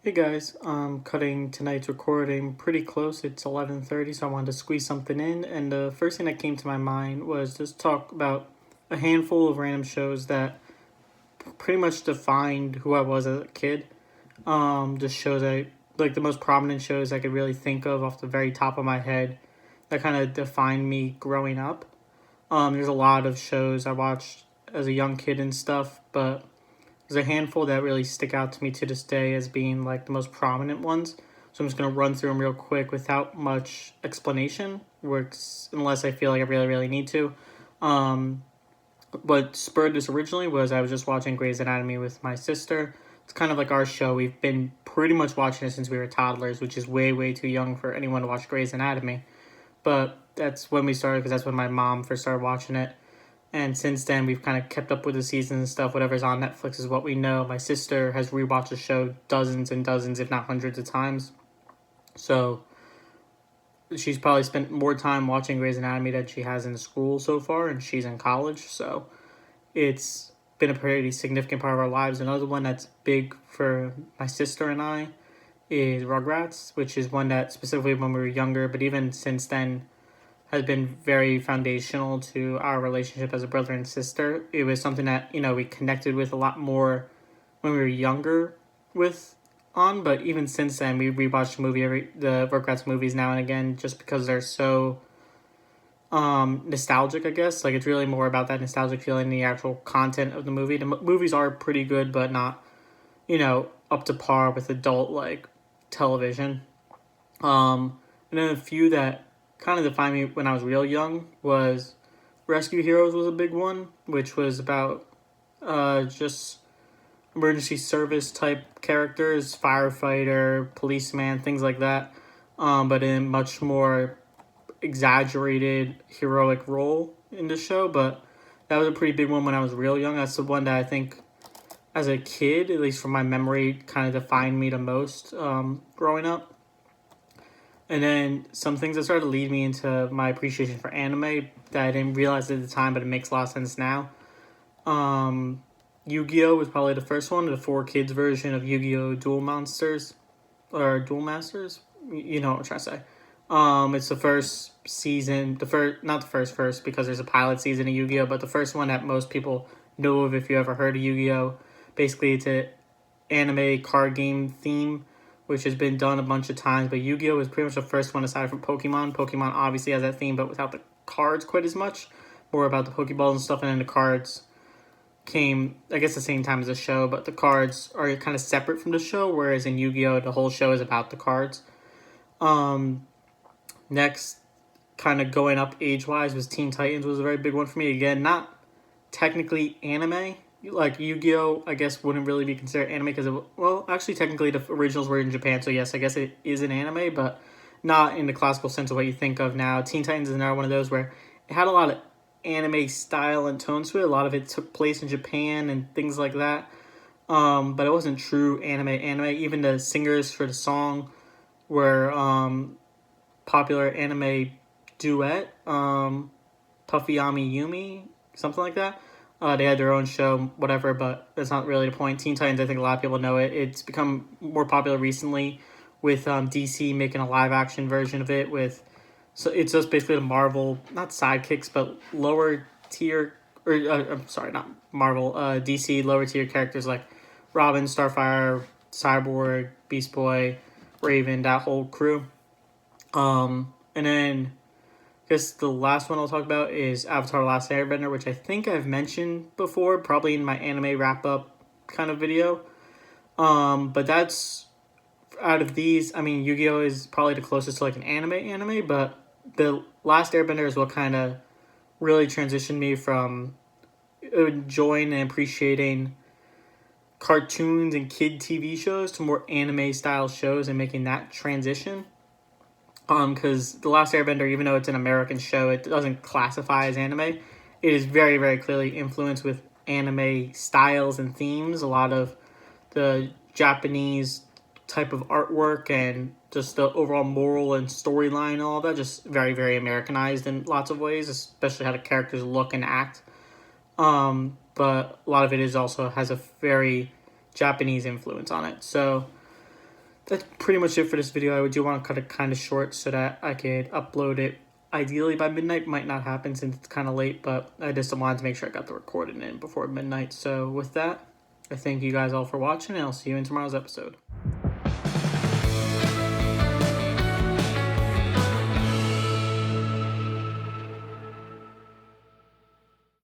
Hey guys, I'm cutting tonight's recording pretty close. It's 11:30, so I wanted to squeeze something in. And the first thing that came to my mind was just talk about a handful of random shows that pretty much defined who I was as a kid. Just shows like the most prominent shows I could really think of off the very top of my head that kind of defined me growing up. There's a lot of shows I watched as a young kid and stuff, but there's a handful that really stick out to me to this day as being like the most prominent ones. So I'm just gonna run through them real quick without much explanation, works unless I feel like I really need to. Um, what spurred this originally was I was just watching Grey's Anatomy with my sister. It's kind of like our show. We've been pretty much watching it since we were toddlers, which is way too young for anyone to watch Grey's Anatomy. But that's when we started because that's when my mom first started watching it. And since then, we've kind of kept up with the seasons and stuff. Whatever's on Netflix is what we know. My sister has rewatched the show dozens and dozens, if not hundreds of times. So she's probably spent more time watching Grey's Anatomy than she has in school so far, and she's in college. So it's been a pretty significant part of our lives. Another one that's big for my sister and I is Rugrats, which is one that specifically when we were younger, but even since then has been very foundational to our relationship as a brother and sister. It was something that, we connected with a lot more when we were younger with on, but even since then we rewatch the Rugrats movies now and again just because they're so nostalgic, I guess. Like it's really more about that nostalgic feeling than the actual content of the movie. The movies are pretty good, but not, up to par with adult like television. And then a few that kind of defined me when I was real young was Rescue Heroes was a big one, which was about just emergency service type characters, firefighter, policeman, things like that, but in much more exaggerated heroic role in the show. But that was a pretty big one when I was real young. That's the one that I think as a kid, at least from my memory, kind of defined me the most growing up. And then some things that started to lead me into my appreciation for anime that I didn't realize at the time, but it makes a lot of sense now. Um, Yu-Gi-Oh! Was probably the first one, the 4 kids version of Yu-Gi-Oh! Duel Monsters, or Duel Masters. You know what I'm trying to say. It's the first season, not the first, because there's a pilot season of Yu-Gi-Oh! But the first one that most people know of if you ever heard of Yu-Gi-Oh! Basically, it's an anime card game theme which has been done a bunch of times, but Yu-Gi-Oh! Was pretty much the first one aside from Pokemon. Pokemon obviously has that theme, but without the cards quite as much. More about the Pokeballs and stuff, and then the cards came, I guess, the same time as the show, but the cards are kind of separate from the show, whereas in Yu-Gi-Oh! The whole show is about the cards. Um, Next, kind of going up age-wise, was Teen Titans was a very big one for me. Again, not technically anime, like Yu-Gi-Oh, I guess wouldn't really be considered anime because actually technically the originals were in Japan, so yes, I guess it is an anime, but not in the classical sense of what you think of now. Teen Titans is another one of those where it had a lot of anime style and tones to it. A lot of it took place in Japan and things like that. But it wasn't true anime. Even the singers for the song were popular anime duet, Puffy Ami Yumi, something like that. They had their own show, whatever, but that's not really the point. Teen Titans, I think a lot of people know it. It's become more popular recently with DC making a live action version of it. So it's just basically the Marvel, not sidekicks, but lower tier, or I'm sorry, not Marvel, DC lower tier characters like Robin, Starfire, Cyborg, Beast Boy, Raven, that whole crew. And then I guess the last one I'll talk about is Avatar: The Last Airbender, which I think I've mentioned before, probably in my anime wrap up kind of video. But that's out of these. I mean, Yu-Gi-Oh is probably the closest to like an anime, but the Last Airbender is what kind of really transitioned me from enjoying and appreciating cartoons and kid TV shows to more anime style shows and making that transition. Because The Last Airbender, even though it's an American show, it doesn't classify as anime. It is very clearly influenced with anime styles and themes. A lot of the Japanese type of artwork and just the overall moral and storyline and all that, just very Americanized in lots of ways, especially how the characters look and act. But a lot of it is also has a very Japanese influence on it. So that's pretty much it for this video. I do want to cut it kind of short so that I could upload it ideally by midnight. Might not happen since it's kind of late, but I just wanted to make sure I got the recording in before midnight. So with that, I thank you guys all for watching, and I'll see you in tomorrow's episode.